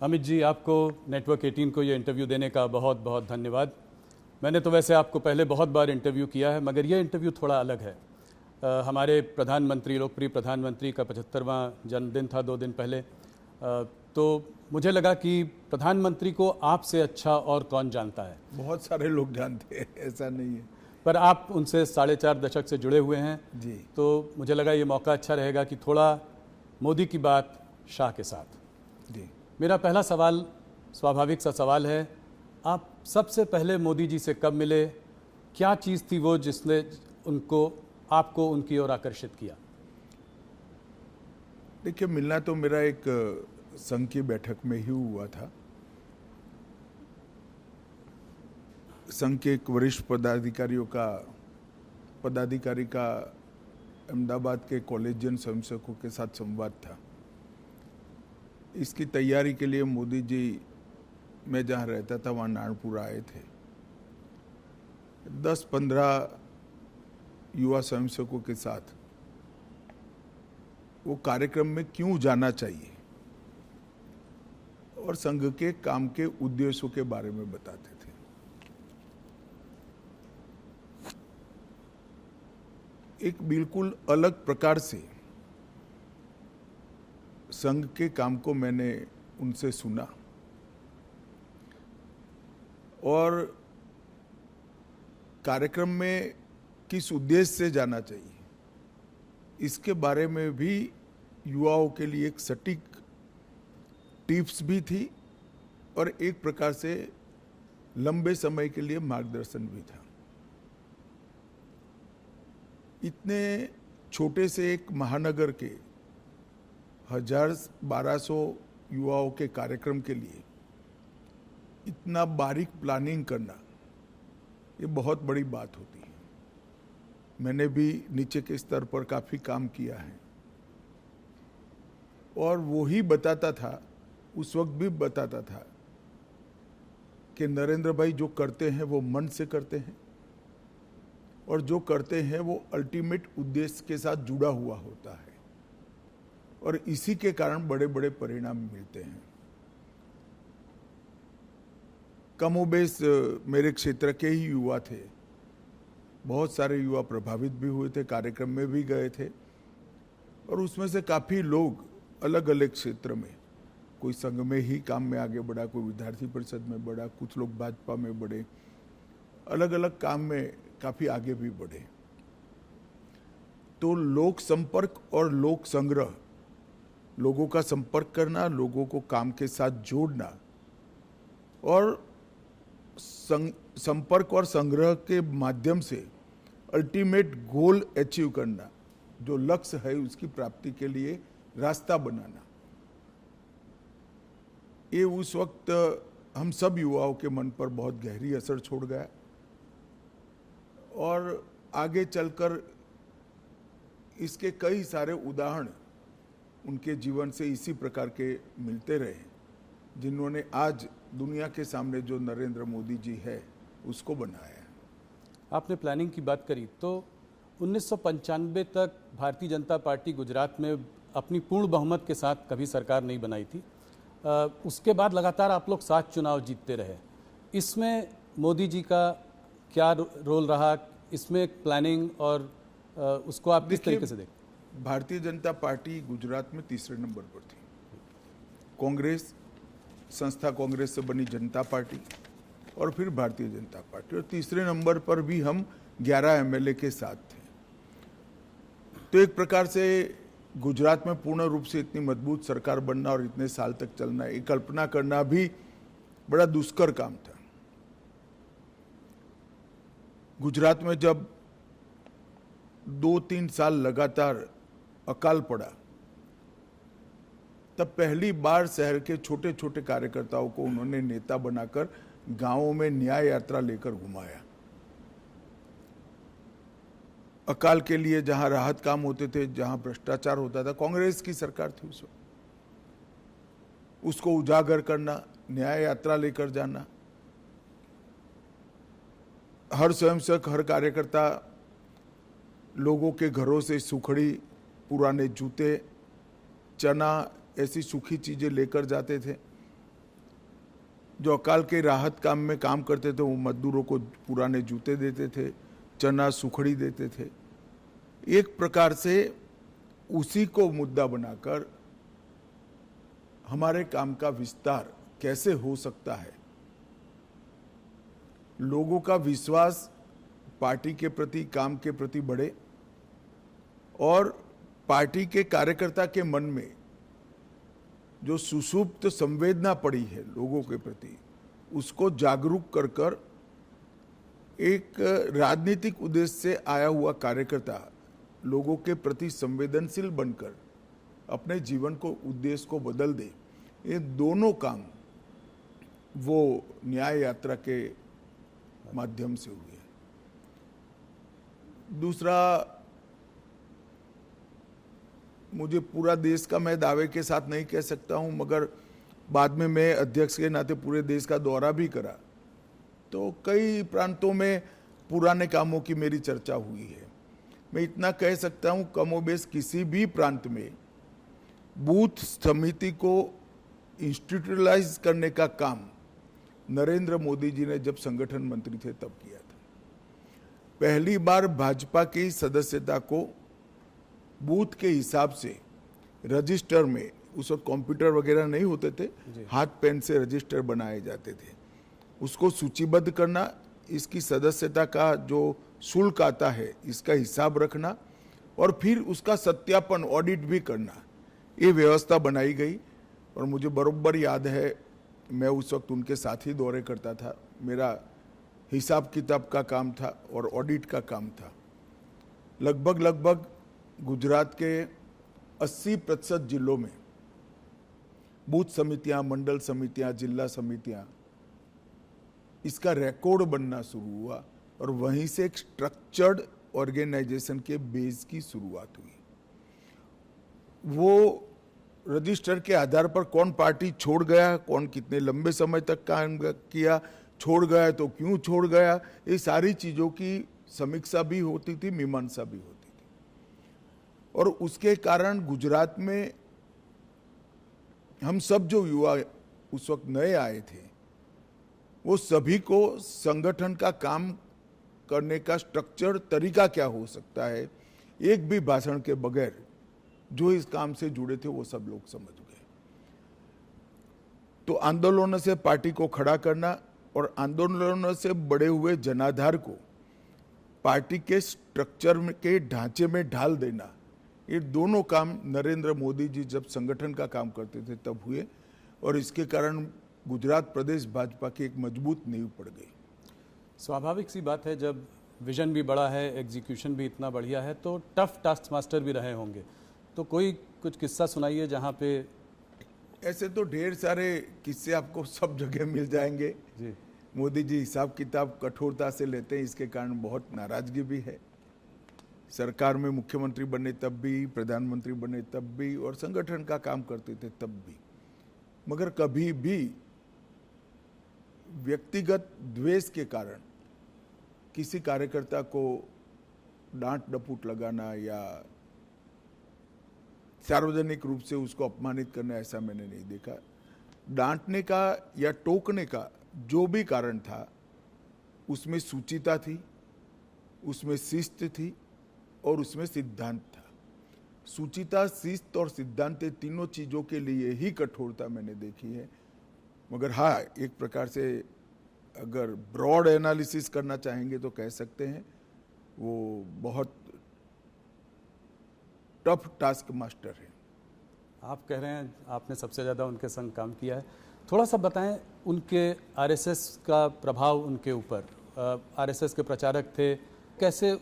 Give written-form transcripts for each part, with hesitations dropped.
अमित जी, आपको नेटवर्क 18 को ये इंटरव्यू देने का बहुत बहुत धन्यवाद। मैंने तो वैसे आपको पहले बहुत बार इंटरव्यू किया है, मगर ये इंटरव्यू थोड़ा अलग है। हमारे प्रधानमंत्री, लोकप्रिय प्रधानमंत्री का 75वां जन्मदिन था 2 दिन पहले। तो मुझे लगा कि प्रधानमंत्री को आपसे अच्छा और कौन जानता है। बहुत सारे लोग जानते हैं, ऐसा नहीं है, पर आप उनसे 4.5 दशक से जुड़े हुए हैं जी। तो मुझे लगा ये मौका अच्छा रहेगा कि थोड़ा मोदी की बात शाह के साथ। जी, मेरा पहला सवाल स्वाभाविक सा सवाल है, आप सबसे पहले मोदी जी से कब मिले? क्या चीज़ थी वो जिसने आपको उनकी ओर आकर्षित किया? देखिए, मिलना तो मेरा एक संघ की बैठक में ही हुआ था। संघ के एक वरिष्ठ पदाधिकारी का अहमदाबाद के कॉलेजियन स्वयंसेवकों के साथ संवाद था। इसकी तैयारी के लिए मोदी जी, मैं जहाँ रहता था वहाँ नारायणपुर आए थे। 10-15 युवा स्वयंसेवकों के साथ वो कार्यक्रम में क्यों जाना चाहिए और संघ के काम के उद्देश्यों के बारे में बताते थे। एक बिल्कुल अलग प्रकार से संघ के काम को मैंने उनसे सुना और कार्यक्रम में किस उद्देश्य से जाना चाहिए इसके बारे में भी युवाओं के लिए एक सटीक टिप्स भी थी और एक प्रकार से लंबे समय के लिए मार्गदर्शन भी था। इतने छोटे से एक महानगर के 1000-1200 युवाओं के कार्यक्रम के लिए इतना बारीक प्लानिंग करना, ये बहुत बड़ी बात होती है। मैंने भी नीचे के स्तर पर काफ़ी काम किया है और वो ही बताता था, उस वक्त भी बताता था कि नरेंद्र भाई जो करते हैं वो मन से करते हैं और जो करते हैं वो अल्टीमेट उद्देश्य के साथ जुड़ा हुआ होता है और इसी के कारण बड़े बड़े परिणाम मिलते हैं। कमोबेश मेरे क्षेत्र के ही युवा थे, बहुत सारे युवा प्रभावित भी हुए थे, कार्यक्रम में भी गए थे और उसमें से काफ़ी लोग अलग अलग क्षेत्र में, कोई संघ में ही काम में आगे बढ़ा, कोई विद्यार्थी परिषद में बढ़ा, कुछ लोग भाजपा में बढ़े, अलग अलग काम में काफ़ी आगे भी बढ़े। तो लोक संपर्क और लोक संग्रह, लोगों का संपर्क करना, लोगों को काम के साथ जोड़ना और संपर्क और संग्रह के माध्यम से अल्टीमेट गोल अचीव करना, जो लक्ष्य है उसकी प्राप्ति के लिए रास्ता बनाना, ये उस वक्त हम सब युवाओं के मन पर बहुत गहरी असर छोड़ गया और आगे चलकर इसके कई सारे उदाहरण उनके जीवन से इसी प्रकार के मिलते रहे, जिन्होंने आज दुनिया के सामने जो नरेंद्र मोदी जी है उसको बनाया। आपने प्लानिंग की बात करी तो 1995 तक भारतीय जनता पार्टी गुजरात में अपनी पूर्ण बहुमत के साथ कभी सरकार नहीं बनाई थी। उसके बाद लगातार आप लोग 7 चुनाव जीतते रहे। इसमें मोदी जी का क्या रोल रहा? इसमें प्लानिंग और उसको आप किस तरीके से देखते? भारतीय जनता पार्टी गुजरात में तीसरे नंबर पर थी। कांग्रेस, संस्था कांग्रेस से बनी जनता पार्टी और फिर भारतीय जनता पार्टी, और तीसरे नंबर पर भी हम 11 एमएलए के साथ थे। तो एक प्रकार से गुजरात में पूर्ण रूप से इतनी मजबूत सरकार बनना और इतने साल तक चलना, ये कल्पना करना भी बड़ा दुष्कर काम था। गुजरात में जब 2-3 साल लगातार अकाल पड़ा, तब पहली बार शहर के छोटे छोटे कार्यकर्ताओं को उन्होंने नेता बनाकर गांवों में न्याय यात्रा लेकर घुमाया। अकाल के लिए जहां राहत काम होते थे, जहां भ्रष्टाचार होता था, कांग्रेस की सरकार थी उस वक्त, उसको उजागर करना, न्याय यात्रा लेकर जाना। हर स्वयंसेवक, हर कार्यकर्ता लोगों के घरों से सुखड़ी, पुराने जूते, चना, ऐसी सूखी चीजें लेकर जाते थे जो अकाल के राहत काम में काम करते थे वो मजदूरों को पुराने जूते देते थे, चना सुखड़ी देते थे। एक प्रकार से उसी को मुद्दा बनाकर हमारे काम का विस्तार कैसे हो सकता है, लोगों का विश्वास पार्टी के प्रति, काम के प्रति बढ़े और पार्टी के कार्यकर्ता के मन में जो सुषुप्त संवेदना पड़ी है लोगों के प्रति, उसको जागरूक कर कर एक राजनीतिक उद्देश्य से आया हुआ कार्यकर्ता लोगों के प्रति संवेदनशील बनकर अपने जीवन को, उद्देश्य को बदल दे। ये दोनों काम वो न्याय यात्रा के माध्यम से हुए। दूसरा, मुझे पूरा देश का मैं दावे के साथ नहीं कह सकता हूं, मगर बाद में मैं अध्यक्ष के नाते पूरे देश का दौरा भी करा, तो कई प्रांतों में पुराने कामों की मेरी चर्चा हुई है। मैं इतना कह सकता हूं, कमोबेश किसी भी प्रांत में बूथ समिति को इंस्टीट्यूशनलाइज करने का काम नरेंद्र मोदी जी ने जब संगठन मंत्री थे तब किया था। पहली बार भाजपा की सदस्यता को बूथ के हिसाब से रजिस्टर में, उस वक्त कंप्यूटर वगैरह नहीं होते थे, हाथ पेन से रजिस्टर बनाए जाते थे, उसको सूचीबद्ध करना, इसकी सदस्यता का जो शुल्क आता है इसका हिसाब रखना और फिर उसका सत्यापन, ऑडिट भी करना, ये व्यवस्था बनाई गई। और मुझे बरोबर याद है, मैं उस वक्त उनके साथ ही दौरे करता था, मेरा हिसाब किताब का काम था और ऑडिट का काम था। लगभग गुजरात के 80% जिलों में बूथ समितियां, मंडल समितियां, जिला समितियां, इसका रिकॉर्ड बनना शुरू हुआ और वहीं से एक स्ट्रक्चर्ड ऑर्गेनाइजेशन के बेस की शुरुआत हुई। वो रजिस्टर के आधार पर कौन पार्टी छोड़ गया, कौन कितने लंबे समय तक काम किया, छोड़ गया तो क्यों छोड़ गया, ये सारी चीज़ों की समीक्षा भी होती थी, मीमांसा भी होती थी। और उसके कारण गुजरात में हम सब जो युवा उस वक्त नए आए थे, वो सभी को संगठन का काम करने का स्ट्रक्चर, तरीका क्या हो सकता है, एक भी भाषण के बगैर जो इस काम से जुड़े थे वो सब लोग समझ गए। तो आंदोलनों से पार्टी को खड़ा करना और आंदोलनों से बड़े हुए जनाधार को पार्टी के स्ट्रक्चर के ढांचे में ढाल देना, ये दोनों काम नरेंद्र मोदी जी जब संगठन का काम करते थे तब हुए और इसके कारण गुजरात प्रदेश भाजपा की एक मजबूत नींव पड़ गई। स्वाभाविक सी बात है, जब विजन भी बड़ा है, एग्जीक्यूशन भी इतना बढ़िया है, तो टफ टास्क मास्टर भी रहे होंगे। तो कुछ किस्सा सुनाइए जहाँ पे। ऐसे तो ढेर सारे किस्से आपको सब जगह मिल जाएंगे जी। मोदी जी हिसाब किताब कठोरता से लेते हैं, इसके कारण बहुत नाराजगी भी है। सरकार में मुख्यमंत्री बने तब भी, प्रधानमंत्री बने तब भी और संगठन का काम करते थे तब भी, मगर कभी भी व्यक्तिगत द्वेष के कारण किसी कार्यकर्ता को डांट डपूट लगाना या सार्वजनिक रूप से उसको अपमानित करना, ऐसा मैंने नहीं देखा। डांटने का या टोकने का जो भी कारण था, उसमें सूचिता थी, उसमें शिस्त थी और उसमें सिद्धांत था। सूचिता, शिस्त और सिद्धांत, तीनों चीज़ों के लिए ही कठोरता मैंने देखी है। मगर हाँ, एक प्रकार से अगर ब्रॉड एनालिसिस करना चाहेंगे तो कह सकते हैं वो बहुत टफ टास्क मास्टर है। आप कह रहे हैं आपने सबसे ज़्यादा उनके संग काम किया है, थोड़ा सा बताएं उनके आरएसएस का प्रभाव उनके ऊपर। आरएसएस के प्रचारक थे, कैसे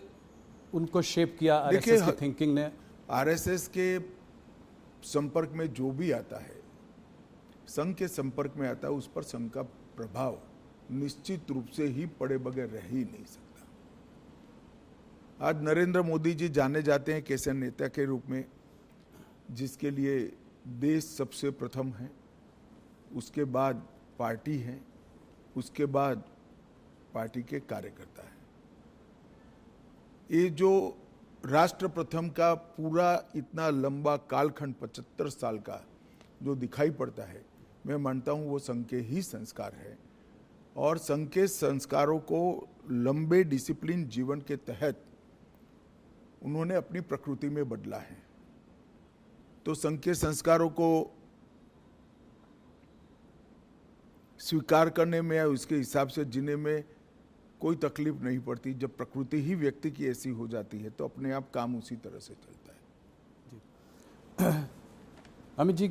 उनको शेप किया आरएसएस की थिंकिंग ने? आरएसएस के संपर्क में जो भी आता है, संघ के संपर्क में आता है, उस पर संघ का प्रभाव निश्चित रूप से ही पड़े बगैर रह ही नहीं सकता। आज नरेंद्र मोदी जी जाने जाते हैं कैसे नेता के रूप में, जिसके लिए देश सबसे प्रथम है, उसके बाद पार्टी है, उसके बाद पार्टी के कार्यकर्ता है। ये जो राष्ट्र प्रथम का पूरा इतना लंबा कालखंड 75 साल का जो दिखाई पड़ता है, मैं मानता हूँ वो संघ के ही संस्कार है, और संघ के संस्कारों को लंबे डिसिप्लिन जीवन के तहत उन्होंने अपनी प्रकृति में बदला है। तो संघ के संस्कारों को स्वीकार करने में या उसके हिसाब से जीने में कोई तकलीफ नहीं पड़ती। जब प्रकृति ही व्यक्ति की ऐसी हो जाती है तो अपने आप काम उसी तरह से चलता है। अमित जी,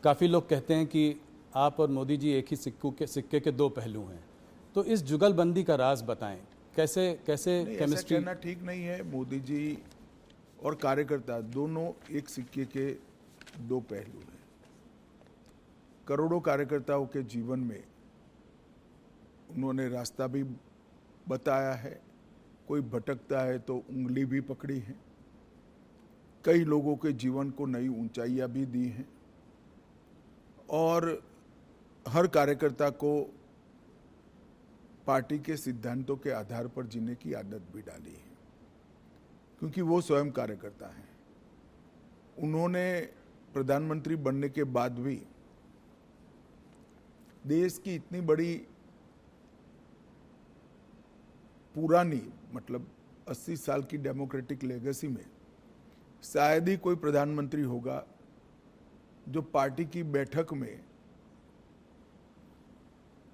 काफ़ी लोग कहते हैं कि आप और मोदी जी एक ही सिक्के के दो पहलू हैं, तो इस जुगलबंदी का राज बताएं। कैसे केमिस्ट्री? कहना ठीक नहीं है। मोदी जी और कार्यकर्ता दोनों एक सिक्के के दो पहलू हैं। करोड़ों कार्यकर्ताओं के जीवन में उन्होंने रास्ता भी बताया है, कोई भटकता है तो उंगली भी पकड़ी है, कई लोगों के जीवन को नई ऊंचाइयां भी दी हैं, और हर कार्यकर्ता को पार्टी के सिद्धांतों के आधार पर जीने की आदत भी डाली है, क्योंकि वो स्वयं कार्यकर्ता हैं। उन्होंने प्रधानमंत्री बनने के बाद भी देश की इतनी बड़ी पुरानी, मतलब 80 साल की डेमोक्रेटिक लेगेसी में शायद ही कोई प्रधानमंत्री होगा जो पार्टी की बैठक में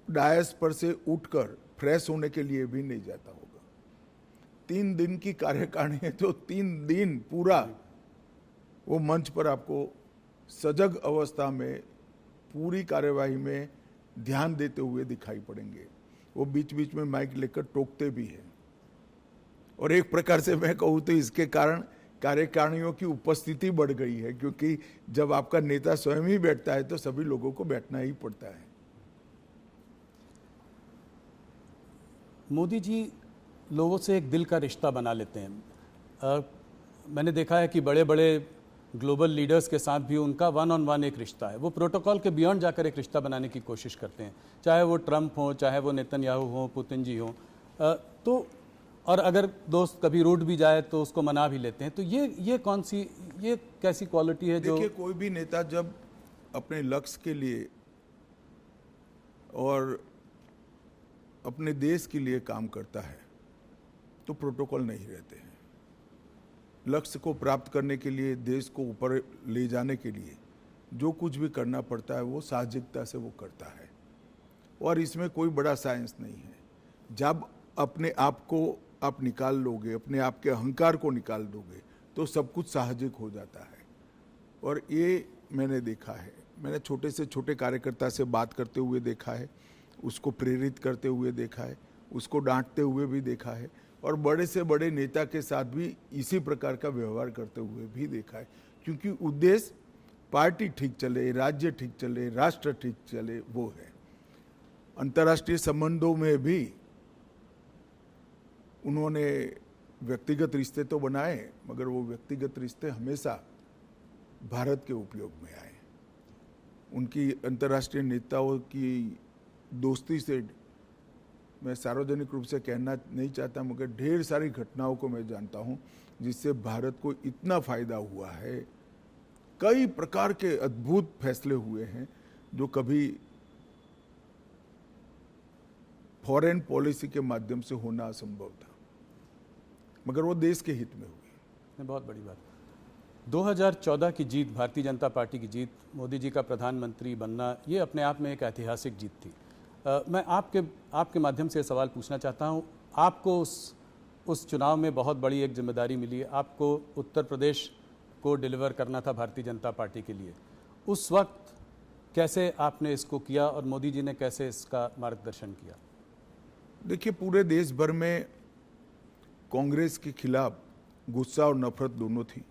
डायस पर से उठकर फ्रेश होने के लिए भी नहीं जाता होगा। 3 दिन की कार्यकारिणी है तो 3 दिन पूरा वो मंच पर आपको सजग अवस्था में पूरी कार्यवाही में ध्यान देते हुए दिखाई पड़ेंगे। वो बीच बीच में माइक लेकर टोकते भी हैं, और एक प्रकार से मैं कहूँ तो इसके कारण कार्यकारिणियों की उपस्थिति बढ़ गई है, क्योंकि जब आपका नेता स्वयं ही बैठता है तो सभी लोगों को बैठना ही पड़ता है। मोदी जी लोगों से एक दिल का रिश्ता बना लेते हैं। मैंने देखा है कि बड़े बड़े ग्लोबल लीडर्स के साथ भी उनका वन ऑन वन एक रिश्ता है। वो प्रोटोकॉल के बियॉन्ड जाकर एक रिश्ता बनाने की कोशिश करते हैं, चाहे वो ट्रंप हो, चाहे वो नेतन्याहू हो, पुतिन जी हो। तो और अगर दोस्त कभी रूठ भी जाए तो उसको मना भी लेते हैं। तो ये कैसी क्वालिटी है जो? देखिए, कोई भी नेता जब अपने लक्ष्य के लिए और अपने देश के लिए काम करता है तो प्रोटोकॉल नहीं रहते हैं। लक्ष्य को प्राप्त करने के लिए, देश को ऊपर ले जाने के लिए जो कुछ भी करना पड़ता है वो साहसिकता से वो करता है, और इसमें कोई बड़ा साइंस नहीं है। जब अपने आप को आप निकाल लोगे, अपने आप के अहंकार को निकाल दोगे तो सब कुछ साहसिक हो जाता है। और ये मैंने देखा है। मैंने छोटे से छोटे कार्यकर्ता से बात करते हुए देखा है, उसको प्रेरित करते हुए देखा है, उसको डांटते हुए भी देखा है, और बड़े से बड़े नेता के साथ भी इसी प्रकार का व्यवहार करते हुए भी देखा है। क्योंकि उद्देश्य पार्टी ठीक चले, राज्य ठीक चले, राष्ट्र ठीक चले, वो है। अंतर्राष्ट्रीय संबंधों में भी उन्होंने व्यक्तिगत रिश्ते तो बनाए, मगर वो व्यक्तिगत रिश्ते हमेशा भारत के उपयोग में आए। उनकी अंतर्राष्ट्रीय नेताओं की दोस्ती से मैं सार्वजनिक रूप से कहना नहीं चाहता, मगर ढेर सारी घटनाओं को मैं जानता हूं जिससे भारत को इतना फायदा हुआ है। कई प्रकार के अद्भुत फैसले हुए हैं जो कभी फॉरेन पॉलिसी के माध्यम से होना असंभव था, मगर वो देश के हित में हुई। बहुत बड़ी बात। 2014 की जीत, भारतीय जनता पार्टी की जीत, मोदी जी का प्रधानमंत्री बनना, ये अपने आप में एक ऐतिहासिक जीत थी। मैं आपके माध्यम से सवाल पूछना चाहता हूँ। आपको उस चुनाव में बहुत बड़ी एक जिम्मेदारी मिली है। आपको उत्तर प्रदेश को डिलीवर करना था भारतीय जनता पार्टी के लिए। उस वक्त कैसे आपने इसको किया और मोदी जी ने कैसे इसका मार्गदर्शन किया? देखिए, पूरे देश भर में कांग्रेस के खिलाफ गुस्सा और नफरत दोनों थी,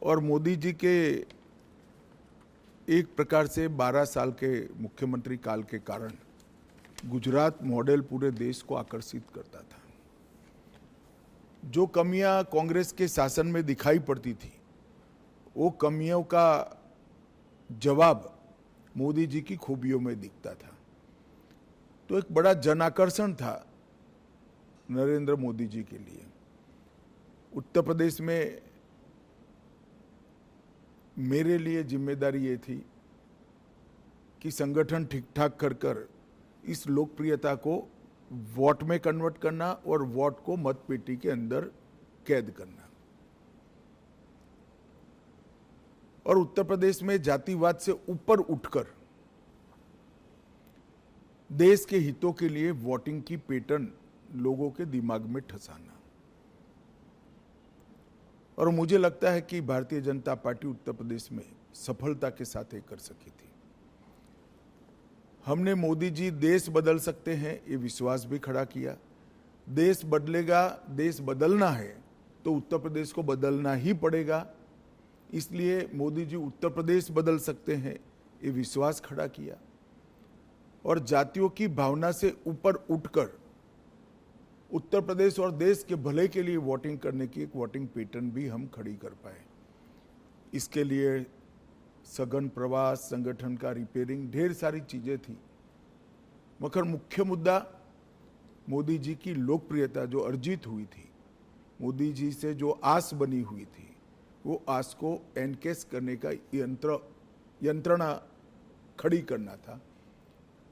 और मोदी जी के एक प्रकार से 12 साल के मुख्यमंत्री काल के कारण गुजरात मॉडल पूरे देश को आकर्षित करता था। जो कमियां कांग्रेस के शासन में दिखाई पड़ती थी, वो कमियों का जवाब मोदी जी की खूबियों में दिखता था। तो एक बड़ा जन आकर्षण था नरेंद्र मोदी जी के लिए। उत्तर प्रदेश में मेरे लिए जिम्मेदारी ये थी कि संगठन ठीक ठाक कर कर इस लोकप्रियता को वोट में कन्वर्ट करना और वोट को मतपेटी के अंदर कैद करना। और उत्तर प्रदेश में जातिवाद से ऊपर उठकर देश के हितों के लिए वोटिंग की पैटर्न लोगों के दिमाग में ठसाना। और मुझे लगता है कि भारतीय जनता पार्टी उत्तर प्रदेश में सफलता के साथ ये कर सकी थी। हमने मोदी जी देश बदल सकते हैं ये विश्वास भी खड़ा किया। देश बदलेगा, देश बदलना है तो उत्तर प्रदेश को बदलना ही पड़ेगा, इसलिए मोदी जी उत्तर प्रदेश बदल सकते हैं ये विश्वास खड़ा किया। और जातियों की भावना से ऊपर उठकर उत्तर प्रदेश और देश के भले के लिए वोटिंग करने की एक वोटिंग पैटर्न भी हम खड़ी कर पाए। इसके लिए सघन प्रवास, संगठन का रिपेयरिंग, ढेर सारी चीजें थी, मगर मुख्य मुद्दा मोदी जी की लोकप्रियता जो अर्जित हुई थी, मोदी जी से जो आस बनी हुई थी, वो आस को एनकेस करने का यंत्रणा खड़ी करना था।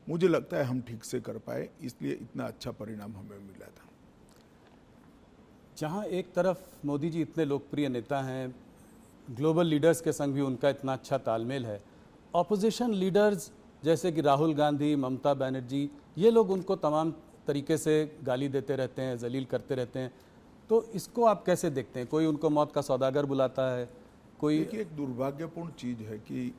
मुझे लगता है हम ठीक से कर पाए, इसलिए इतना अच्छा परिणाम हमें मिला था। जहां एक तरफ मोदी जी इतने लोकप्रिय नेता हैं, ग्लोबल लीडर्स के संग भी उनका इतना अच्छा तालमेल है, ऑपोजिशन लीडर्स जैसे कि राहुल गांधी, ममता बनर्जी, ये लोग उनको तमाम तरीके से गाली देते रहते हैं, जलील करते रहते हैं, तो इसको आप कैसे देखते हैं? कोई उनको मौत का सौदागर बुलाता है, कोई। देखिए, एक दुर्भाग्यपूर्ण चीज है कि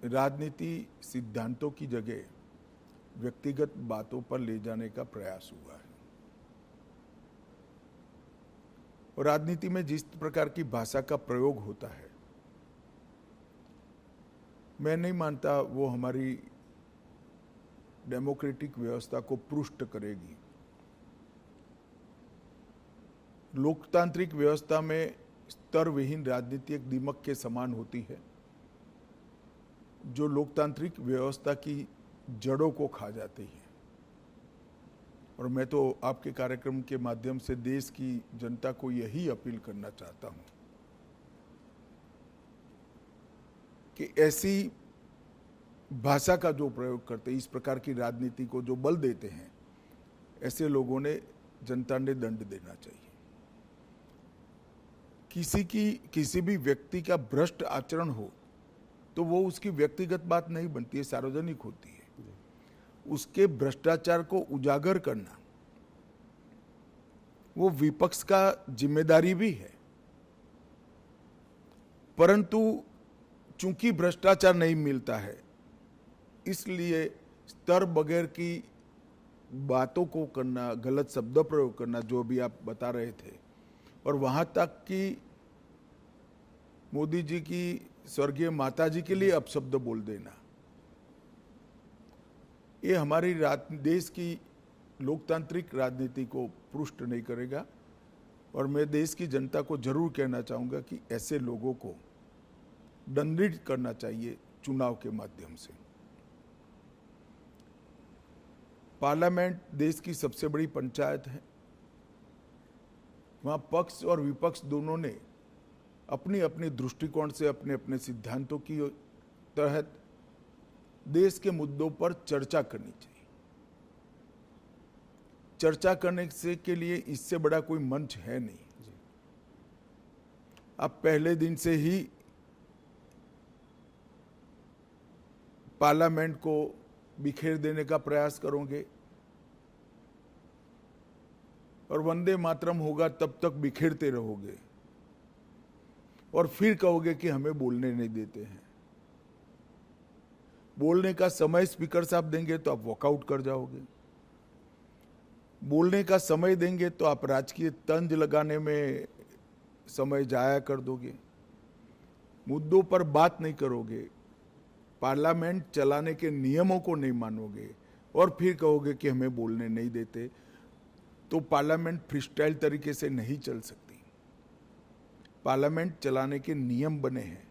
राजनीति सिद्धांतों की जगह व्यक्तिगत बातों पर ले जाने का प्रयास हुआ है। और राजनीति में जिस प्रकार की भाषा का प्रयोग होता है, मैं नहीं मानता वो हमारी डेमोक्रेटिक व्यवस्था को पुष्ट करेगी। लोकतांत्रिक व्यवस्था में स्तर विहीन राजनीति एक दीमक के समान होती है जो लोकतांत्रिक व्यवस्था की जड़ों को खा जाती है। और मैं तो आपके कार्यक्रम के माध्यम से देश की जनता को यही अपील करना चाहता हूं कि ऐसी भाषा का जो प्रयोग करते हैं, इस प्रकार की राजनीति को जो बल देते हैं, ऐसे लोगों ने जनता ने दंड देना चाहिए। किसी भी व्यक्ति का भ्रष्ट आचरण हो तो वो उसकी व्यक्तिगत बात नहीं बनती है, सार्वजनिक होती है। उसके भ्रष्टाचार को उजागर करना वो विपक्ष का जिम्मेदारी भी है, परंतु चूंकि भ्रष्टाचार नहीं मिलता है, इसलिए स्तर बगैर की बातों को करना, गलत शब्द प्रयोग करना, जो भी आप बता रहे थे, और वहां तक कि मोदी जी की स्वर्गीय माता जी के लिए अपशब्द बोल देना, ये हमारी देश की लोकतांत्रिक राजनीति को पुष्ट नहीं करेगा। और मैं देश की जनता को जरूर कहना चाहूंगा कि ऐसे लोगों को दंडित करना चाहिए चुनाव के माध्यम से। पार्लियामेंट देश की सबसे बड़ी पंचायत है, वहां पक्ष और विपक्ष दोनों ने अपनी अपनी दृष्टिकोण से, अपने अपने सिद्धांतों की तहत देश के मुद्दों पर चर्चा करनी चाहिए। चर्चा करने से के लिए इससे बड़ा कोई मंच है नहीं। आप पहले दिन से ही पार्लियामेंट को बिखेर देने का प्रयास करोगे और वंदे मातरम होगा तब तक बिखेरते रहोगे, और फिर कहोगे कि हमें बोलने नहीं देते हैं। बोलने का समय स्पीकर साहब देंगे तो आप वॉकआउट कर जाओगे, बोलने का समय देंगे तो आप राजकीय तंज लगाने में समय जाया कर दोगे, मुद्दों पर बात नहीं करोगे, पार्लियामेंट चलाने के नियमों को नहीं मानोगे, और फिर कहोगे कि हमें बोलने नहीं देते, तो पार्लियामेंट फ्रीस्टाइल तरीके से नहीं चल सकती। पार्लियामेंट चलाने के नियम बने हैं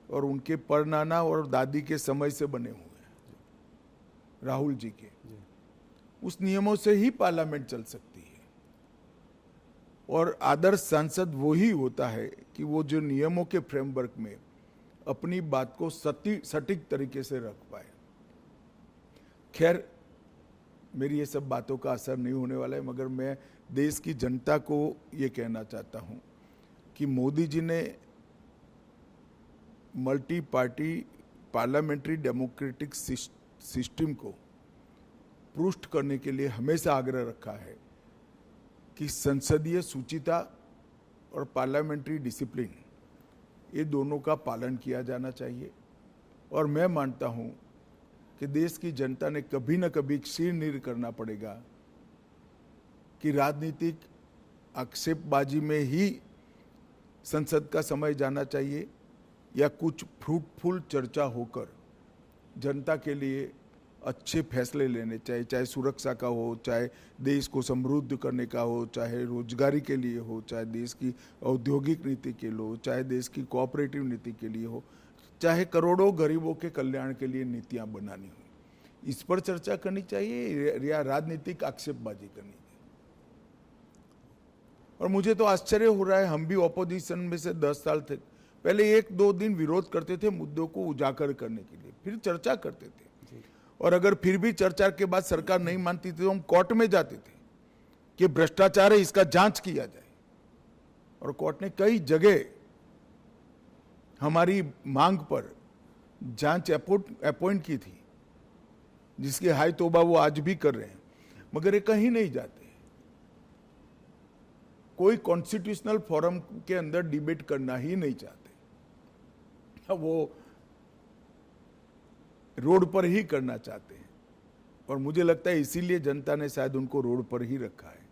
और उनके परनाना और दादी के समय से बने हुए हैं, राहुल जी के। उस नियमों से ही पार्लियामेंट चल सकती है। और आदर्श सांसद वो ही होता है कि वो जो नियमों के फ्रेमवर्क में अपनी बात को सटीक तरीके से रख पाए। खैर, मेरी ये सब बातों का असर नहीं होने वाला है, मगर मैं देश की जनता को ये कहना चाहता हूँ कि मोदी जी ने multi party parliamentary democratic system को पुष्ट करने के लिए हमेशा आग्रह रखा है कि संसदीय शुचिता और पार्लियामेंट्री डिसिप्लिन, ये दोनों का पालन किया जाना चाहिए। और मैं मानता हूं कि देश की जनता ने कभी न कभी शीर्ष करना पड़ेगा कि राजनीतिक आक्षेपबाजी में ही संसद का समय जाना चाहिए या कुछ फ्रूटफुल चर्चा होकर जनता के लिए अच्छे फैसले लेने चाहिए, चाहे सुरक्षा का हो, चाहे देश को समृद्ध करने का हो, चाहे रोजगारी के लिए हो, चाहे देश की औद्योगिक नीति के लिए हो, चाहे देश की कोऑपरेटिव नीति के लिए हो, चाहे करोड़ों गरीबों के कल्याण के लिए नीतियां बनानी हो। इस पर चर्चा करनी चाहिए या राजनीतिक आक्षेपबाजी करनी चाहिए। और मुझे तो आश्चर्य हो रहा है, हम भी ऑपोजिशन में से 10 साल थे, पहले 1-2 दिन विरोध करते थे मुद्दों को उजागर करने के लिए, फिर चर्चा करते थे, और अगर फिर भी चर्चा के बाद सरकार नहीं मानती थी तो हम कोर्ट में जाते थे कि भ्रष्टाचार है, इसका जांच किया जाए। और कोर्ट ने कई जगह हमारी मांग पर जांच अपॉइंट की थी, जिसकी हाय तौबा वो आज भी कर रहे हैं, मगर ये कहीं नहीं जाते। कोई कॉन्स्टिट्यूशनल फोरम के अंदर डिबेट करना ही नहीं चाहते, वो रोड पर ही करना चाहते हैं। और मुझे लगता है इसीलिए जनता ने शायद उनको रोड पर ही रखा है।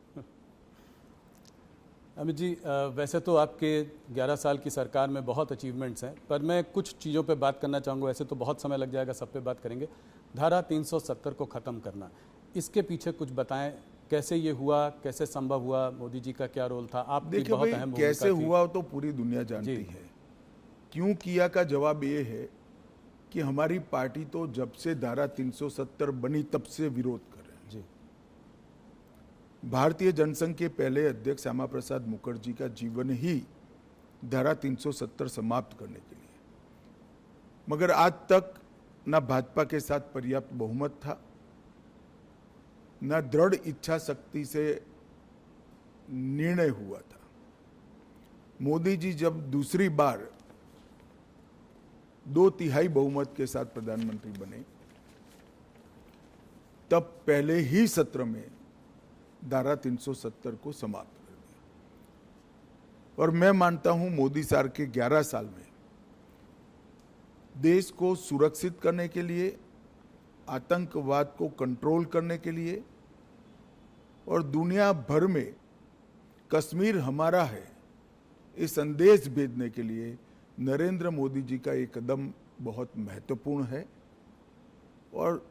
अमित जी, वैसे तो आपके 11 साल की सरकार में बहुत अचीवमेंट्स हैं, पर मैं कुछ चीज़ों पे बात करना चाहूँगा। वैसे तो बहुत समय लग जाएगा, सब पे बात करेंगे। धारा 370 को ख़त्म करना, इसके पीछे कुछ बताएं, कैसे ये हुआ, कैसे संभव हुआ, मोदी जी का क्या रोल था? आपकी बहुत अहम भूमिका कैसे थी। हुआ तो पूरी दुनिया जानती है। क्यों किया का जवाब ये है कि हमारी पार्टी तो जब से धारा 370 बनी तब से विरोध कर रहे हैं। जी। भारतीय जनसंघ के पहले अध्यक्ष श्यामा प्रसाद मुखर्जी का जीवन ही धारा 370 समाप्त करने के लिए, मगर आज तक न भाजपा के साथ पर्याप्त बहुमत था, न दृढ़ इच्छा शक्ति से निर्णय हुआ था। मोदी जी जब दूसरी बार 2/3 बहुमत के साथ प्रधानमंत्री बने, तब पहले ही सत्र में धारा 370 को समाप्त कर दिया। और मैं मानता हूं मोदी सरकार के 11 साल में देश को सुरक्षित करने के लिए, आतंकवाद को कंट्रोल करने के लिए और दुनिया भर में कश्मीर हमारा है ये संदेश भेजने के लिए नरेंद्र मोदी जी का ये कदम बहुत महत्वपूर्ण है। और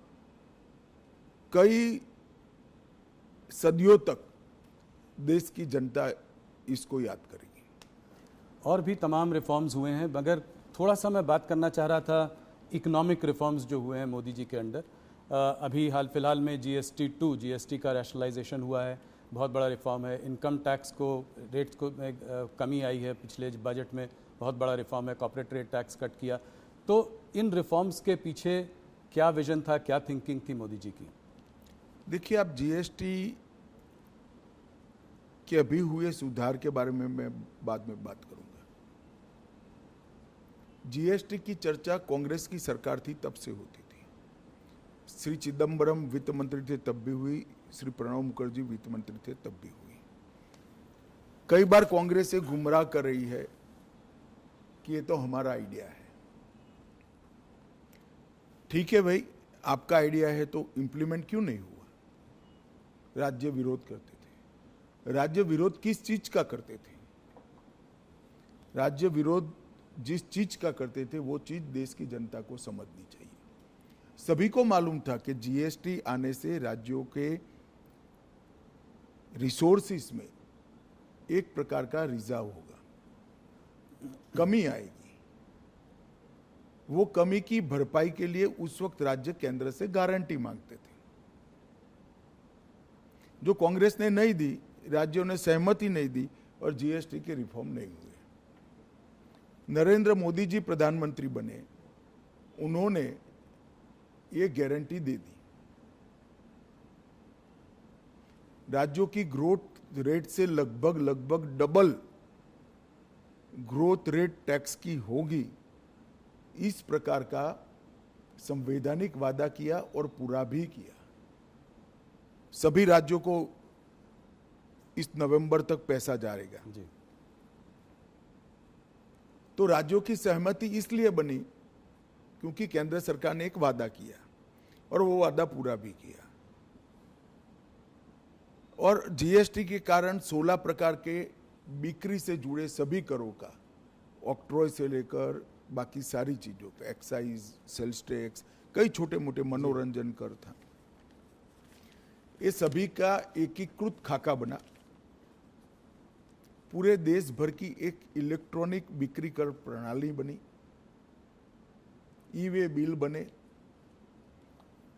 कई सदियों तक देश की जनता इसको याद करेगी। और भी तमाम रिफॉर्म्स हुए हैं, मगर थोड़ा सा मैं बात करना चाह रहा था इकोनॉमिक रिफॉर्म्स जो हुए हैं मोदी जी के अंडर। अभी हाल फिलहाल में जीएसटी का रैशनलाइजेशन हुआ है, बहुत बड़ा रिफॉर्म है। इनकम टैक्स को रेट्स को कमी आई है, पिछले बजट में बहुत बड़ा रिफॉर्म है। कॉर्पोरेट रेट टैक्स कट किया। तो इन रिफॉर्म्स के पीछे क्या विजन था, क्या थिंकिंग थी मोदी जी की? देखिए, आप जीएसटी के अभी हुए सुधार के बारे में मैं बाद में बात करूंगा। जीएसटी की चर्चा कांग्रेस की सरकार थी तब से होती थी। श्री चिदम्बरम वित्त मंत्री थे तब भी हुई, श्री प्रणब मुखर्जी वित्त मंत्री थे तब भी हुई। कई बार कांग्रेस से गुमराह कर रही है कि ये तो हमारा आइडिया है। ठीक है भाई, आपका आइडिया है तो इंप्लीमेंट क्यों नहीं हुआ? राज्य विरोध करते थे। राज्य विरोध किस चीज का करते थे? राज्य विरोध जिस चीज का करते थे वो चीज देश की जनता को समझनी चाहिए। सभी को मालूम था कि जीएसटी आने से राज्यों के रिसोर्सेस में एक प्रकार का रिजर्व होगा, कमी आएगी। वो कमी की भरपाई के लिए उस वक्त राज्य केंद्र से गारंटी मांगते थे, जो कांग्रेस ने नहीं दी, राज्यों ने सहमति नहीं दी और जीएसटी के रिफॉर्म नहीं हुए। नरेंद्र मोदी जी प्रधानमंत्री बने, उन्होंने ये गारंटी दे दी, राज्यों की ग्रोथ रेट से लगभग डबल ग्रोथ रेट टैक्स की होगी। इस प्रकार का संवैधानिक वादा किया और पूरा भी किया। सभी राज्यों को इस नवंबर तक पैसा जाएगा। जी। तो राज्यों की सहमति इसलिए बनी क्योंकि केंद्र सरकार ने एक वादा किया और वो वादा पूरा भी किया। और जीएसटी के कारण 16 प्रकार के बिक्री से जुड़े सभी करों का, ऑक्ट्रॉय से लेकर बाकी सारी चीजों का, एक्साइज, सेल्स टैक्स, कई छोटे मोटे मनोरंजन कर था, ये सभी का एकीकृत खाका बना। पूरे देश भर की एक इलेक्ट्रॉनिक बिक्री कर प्रणाली बनी, ई-वे बिल बने।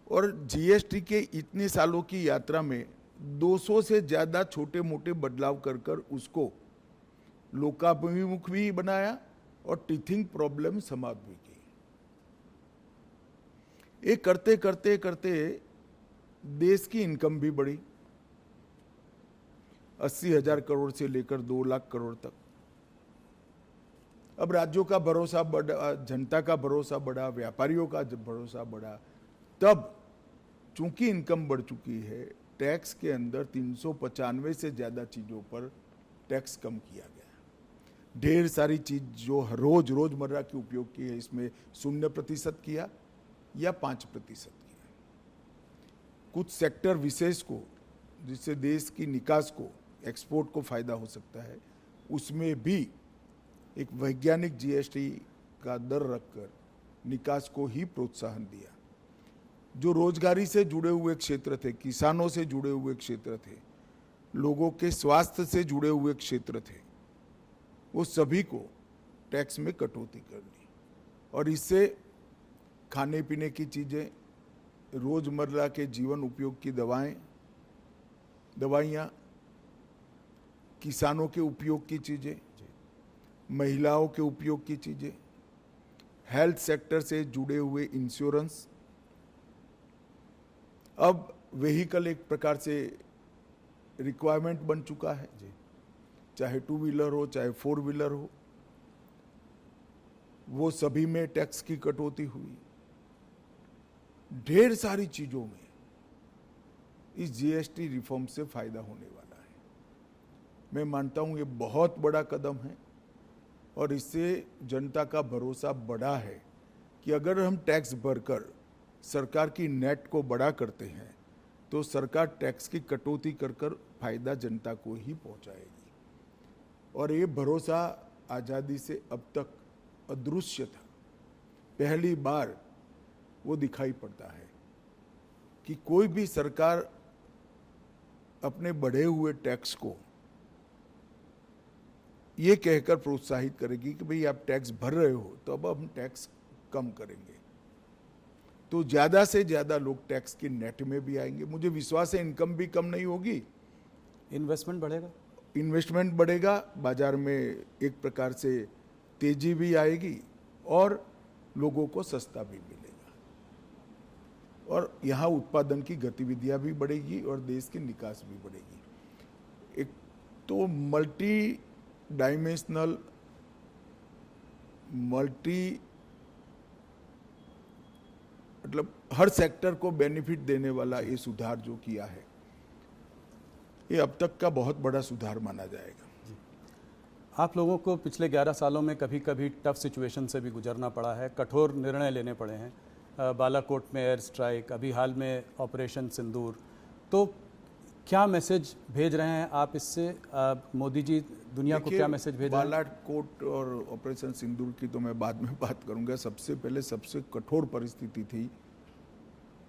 और जीएसटी के इतने सालों की यात्रा में 200 से ज्यादा छोटे मोटे बदलाव कर उसको लोकाभिमुख भी बनाया और टीथिंग प्रॉब्लम समाप्त भी की। ये करते करते करते देश की इनकम भी बढ़ी, 80,000 करोड़ से लेकर 2 लाख करोड़ तक। अब राज्यों का भरोसा बढ़ा, जनता का भरोसा बढ़ा, व्यापारियों का भरोसा बढ़ा। तब चूंकि इनकम बढ़ चुकी है, टैक्स के अंदर 395 से ज्यादा चीजों पर टैक्स कम किया गया। ढेर सारी चीज जो रोजमर्रा के उपयोग की है, इसमें 0% किया या 5% किया। कुछ सेक्टर विशेष को, जिससे देश की निकास को, एक्सपोर्ट को फायदा हो सकता है, उसमें भी एक वैज्ञानिक जीएसटी का दर रखकर निकास को ही प्रोत्साहन दिया। जो रोजगारी से जुड़े हुए क्षेत्र थे, किसानों से जुड़े हुए क्षेत्र थे, लोगों के स्वास्थ्य से जुड़े हुए क्षेत्र थे, वो सभी को टैक्स में कटौती कर दी। और इससे खाने पीने की चीजें, रोजमर्रा के जीवन उपयोग की दवाइयाँ, किसानों के उपयोग की चीजें, महिलाओं के उपयोग की चीजें, हेल्थ सेक्टर से जुड़े हुए इंश्योरेंस। अब व्हीकल एक प्रकार से रिक्वायरमेंट बन चुका है, चाहे 2 व्हीलर हो चाहे 4 व्हीलर हो, वो सभी में टैक्स की कटौती हुई। ढेर सारी चीजों में इस जीएसटी रिफॉर्म से फायदा होने वाला है। मैं मानता हूं ये बहुत बड़ा कदम है और इससे जनता का भरोसा बढ़ा है कि अगर हम टैक्स भरकर सरकार की नेट को बड़ा करते हैं तो सरकार टैक्स की कटौती कर फायदा जनता को ही पहुंचाएगी। और ये भरोसा आज़ादी से अब तक अदृश्य था। पहली बार वो दिखाई पड़ता है कि कोई भी सरकार अपने बढ़े हुए टैक्स को ये कहकर प्रोत्साहित करेगी कि भाई आप टैक्स भर रहे हो तो अब हम टैक्स कम करेंगे, तो ज्यादा से ज्यादा लोग टैक्स के नेट में भी आएंगे। मुझे विश्वास है इनकम भी कम नहीं होगी, इन्वेस्टमेंट बढ़ेगा, इन्वेस्टमेंट बढ़ेगा, बाजार में एक प्रकार से तेजी भी आएगी और लोगों को सस्ता भी मिलेगा और यहाँ उत्पादन की गतिविधियां भी बढ़ेगी और देश की निकास भी बढ़ेगी। एक तो मल्टी डायमेंशनल, मतलब हर सेक्टर को बेनिफिट देने वाला ये सुधार जो किया है, ये अब तक का बहुत बड़ा सुधार माना जाएगा। आप लोगों को पिछले 11 सालों में कभी कभी टफ सिचुएशन से भी गुजरना पड़ा है, कठोर निर्णय लेने पड़े हैं, बालाकोट में एयर स्ट्राइक, अभी हाल में ऑपरेशन सिंदूर। तो क्या मैसेज भेज रहे हैं आप इससे? मोदी जी दुनिया को क्या मैसेज भेज रहे हैं? बालाकोट और ऑपरेशन सिंदूर की तो मैं बाद में बात करूंगा। सबसे पहले सबसे कठोर परिस्थिति थी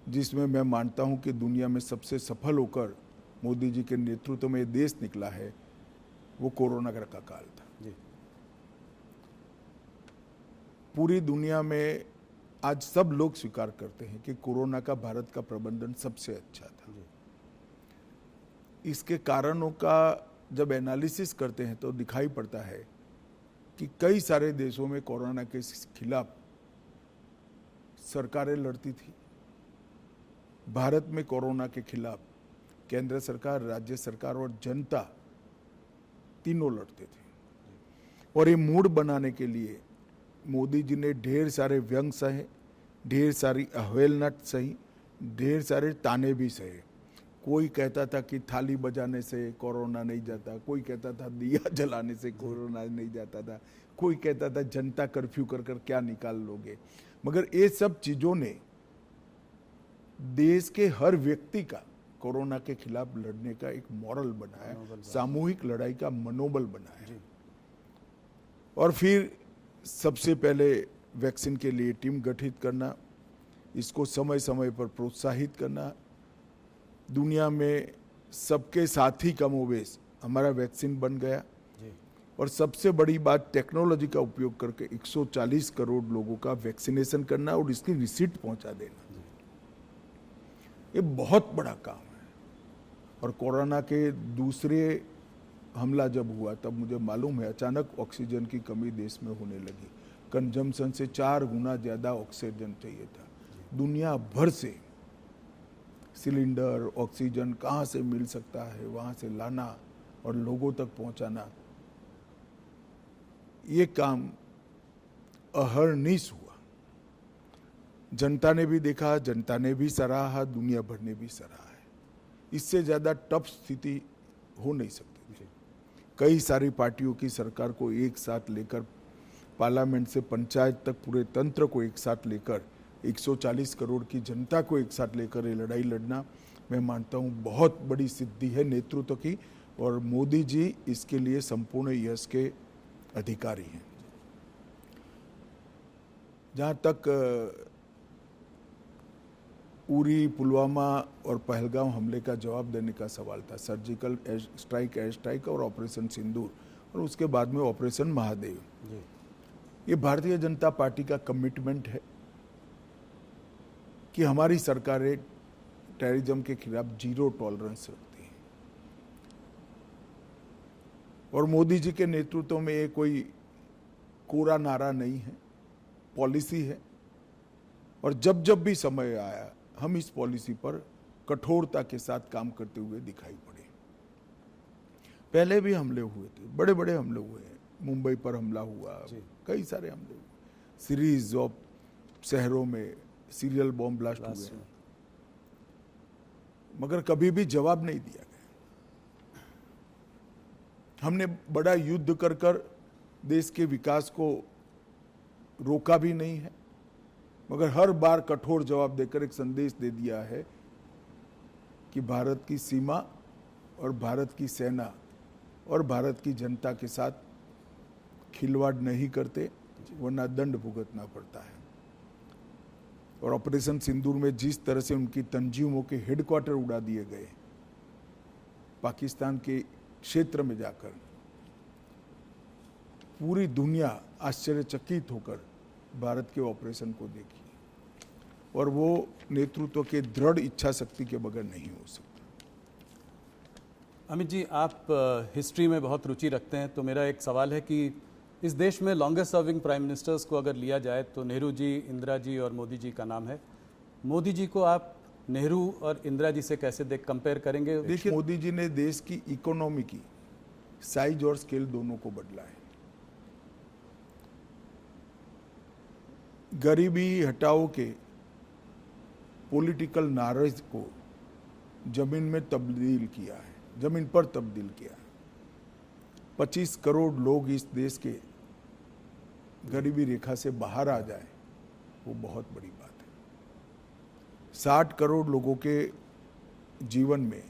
जिसमें मैं मानता हूं कि दुनिया में सबसे सफल होकर मोदी जी के नेतृत्व में देश निकला है, वो कोरोना का काल था। जी। पूरी दुनिया में आज सब लोग स्वीकार करते हैं कि कोरोना का भारत का प्रबंधन सबसे अच्छा था। जी। इसके कारणों का जब एनालिसिस करते हैं तो दिखाई पड़ता है कि कई सारे देशों में कोरोना के खिलाफ सरकारें लड़ती थी। भारत में कोरोना के खिलाफ केंद्र सरकार, राज्य सरकार और जनता तीनों लड़ते थे। और ये मूड बनाने के लिए मोदी जी ने ढेर सारे व्यंग सहे, ढेर सारी अवहेलना सही, ढेर सारे ताने भी सहे। कोई कहता था कि थाली बजाने से कोरोना नहीं जाता, कोई कहता था दिया जलाने से कोरोना नहीं जाता था, कोई कहता था जनता कर्फ्यू कर कर क्या निकाल लोगे। मगर ये सब चीजों ने देश के हर व्यक्ति का कोरोना के खिलाफ लड़ने का एक मॉरल बनाया, सामूहिक लड़ाई का मनोबल बनाया। और फिर सबसे पहले वैक्सीन के लिए टीम गठित करना, इसको समय समय पर प्रोत्साहित करना, दुनिया में सबके साथ ही कमोबेश हमारा वैक्सीन बन गया। और सबसे बड़ी बात टेक्नोलॉजी का उपयोग करके 140 करोड़ लोगों का वैक्सीनेशन करना और इसकी रिसीट पहुंचा देना, ये बहुत बड़ा काम है। और कोरोना के दूसरे हमला जब हुआ तब मुझे मालूम है अचानक ऑक्सीजन की कमी देश में होने लगी। कंजम्पशन से 4 गुना ज़्यादा ऑक्सीजन चाहिए था। दुनिया भर से सिलेंडर, ऑक्सीजन कहाँ से मिल सकता है वहाँ से लाना और लोगों तक पहुँचाना, ये काम अहर्निश हुआ। जनता ने भी देखा, जनता ने भी सराहा, दुनिया भर ने भी सराहा है। इससे ज़्यादा टफ स्थिति हो नहीं सकती। कई सारी पार्टियों की सरकार को एक साथ लेकर, पार्लियामेंट से पंचायत तक पूरे तंत्र को एक साथ लेकर, 140 करोड़ की जनता को एक साथ लेकर ये लड़ाई लड़ना, मैं मानता हूँ बहुत बड़ी सिद्धि है नेतृत्व की। और मोदी जी इसके लिए संपूर्ण यश के अधिकारी हैं। जहाँ तक उरी, पुलवामा और पहलगाम हमले का जवाब देने का सवाल था, सर्जिकल स्ट्राइक, एयर स्ट्राइक और ऑपरेशन सिंदूर और उसके बाद में ऑपरेशन महादेव, ये भारतीय जनता पार्टी का कमिटमेंट है कि हमारी सरकारें टेररिज्म के खिलाफ जीरो टॉलरेंस रखती है। और मोदी जी के नेतृत्व में ये कोई कोरा नारा नहीं है, पॉलिसी है। और जब जब भी समय आया हम इस पॉलिसी पर कठोरता के साथ काम करते हुए दिखाई पड़े। पहले भी हमले हुए थे, बड़े बड़े हमले हुए हैं। मुंबई पर हमला हुआ, कई सारे हमले हुए, सीरीज ऑफ शहरों में सीरियल बॉम्ब ब्लास्ट हुए, मगर कभी भी जवाब नहीं दिया गया। हमने बड़ा युद्ध कर कर देश के विकास को रोका भी नहीं है, मगर हर बार कठोर जवाब देकर एक संदेश दे दिया है कि भारत की सीमा और भारत की सेना और भारत की जनता के साथ खिलवाड़ नहीं करते, वरना दंड भुगतना पड़ता है। और ऑपरेशन सिंदूर में जिस तरह से उनकी तंजीमों के हेडक्वार्टर उड़ा दिए गए, पाकिस्तान के क्षेत्र में जाकर, पूरी दुनिया आश्चर्यचकित होकर भारत के ऑपरेशन को देखी। और वो नेतृत्व के दृढ़ इच्छा शक्ति के बगैर नहीं हो सकता। अमित जी, आप हिस्ट्री में बहुत रुचि रखते हैं, तो मेरा एक सवाल है कि इस देश में लॉन्गेस्ट सर्विंग प्राइम मिनिस्टर्स को अगर लिया जाए तो नेहरू जी, इंदिरा जी और मोदी जी का नाम है। मोदी जी को आप नेहरू और इंदिरा जी से कैसे कंपेयर करेंगे? देखिए, मोदी जी ने देश की इकोनॉमी की साइज और स्केल दोनों को बदला है। गरीबी हटाओ के पॉलिटिकल नारेज को जमीन में तब्दील किया है, जमीन पर तब्दील किया है। 25 करोड़ लोग इस देश के गरीबी रेखा से बाहर आ जाए, वो बहुत बड़ी बात है। 60 करोड़ लोगों के जीवन में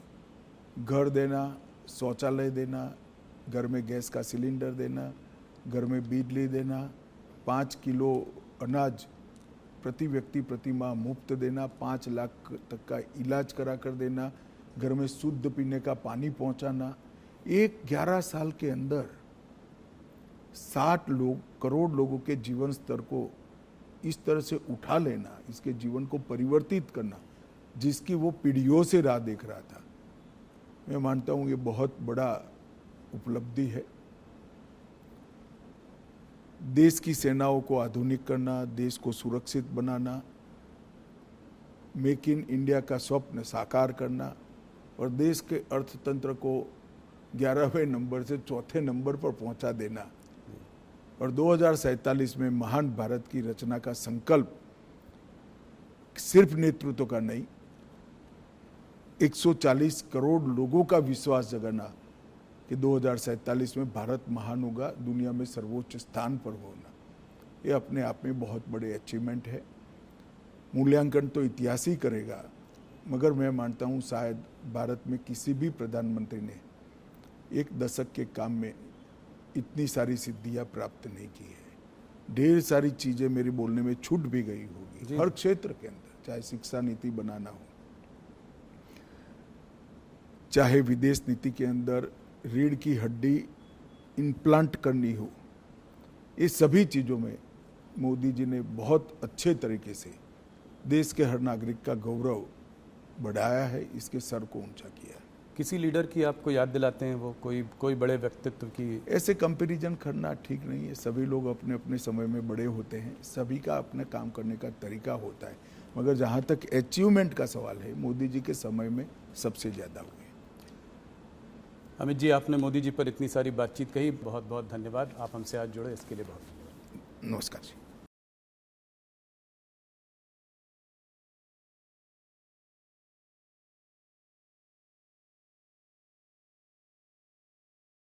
घर देना, शौचालय देना, घर में गैस का सिलेंडर देना, घर में बिजली देना, 5 किलो अनाज प्रति व्यक्ति प्रति माह मुफ्त देना, 5 लाख तक का इलाज करा कर देना, घर में शुद्ध पीने का पानी पहुंचाना। एक 11 साल के अंदर 60 करोड़ लोगों के जीवन स्तर को इस तरह से उठा लेना, इसके जीवन को परिवर्तित करना, जिसकी वो पीढ़ियों से राह देख रहा था, मैं मानता हूँ ये बहुत बड़ा उपलब्धि है। देश की सेनाओं को आधुनिक करना, देश को सुरक्षित बनाना, मेक इन इंडिया का स्वप्न साकार करना और देश के अर्थतंत्र को 11वें नंबर से 4थे नंबर पर पहुंचा देना और 2047 में महान भारत की रचना का संकल्प सिर्फ नेतृत्व का नहीं, 140 करोड़ लोगों का विश्वास जगाना कि 2047 में भारत महान होगा, दुनिया में सर्वोच्च स्थान पर होना, ये अपने आप में बहुत बड़े अचीवमेंट है। मूल्यांकन तो इतिहास ही करेगा, मगर मैं मानता हूँ शायद भारत में किसी भी प्रधानमंत्री ने एक दशक के काम में इतनी सारी सिद्धियां प्राप्त नहीं की है। ढेर सारी चीजें मेरे बोलने में छूट भी गई होगी हर क्षेत्र के अंदर, चाहे शिक्षा नीति बनाना हो, चाहे विदेश नीति के अंदर रीढ़ की हड्डी इम्प्लांट करनी हो, ये सभी चीज़ों में मोदी जी ने बहुत अच्छे तरीके से देश के हर नागरिक का गौरव बढ़ाया है, इसके सर को ऊंचा किया है। किसी लीडर की आपको याद दिलाते हैं वो कोई बड़े व्यक्तित्व की? ऐसे कंपैरिजन करना ठीक नहीं है, सभी लोग अपने अपने समय में बड़े होते हैं, सभी का अपना काम करने का तरीका होता है, मगर जहाँ तक अचीवमेंट का सवाल है मोदी जी के समय में सबसे ज़्यादा हुए। अमित जी, आपने मोदी जी पर इतनी सारी बातचीत कही, बहुत बहुत धन्यवाद। आप हमसे आज जुड़े इसके लिए बहुत नमस्कार जी।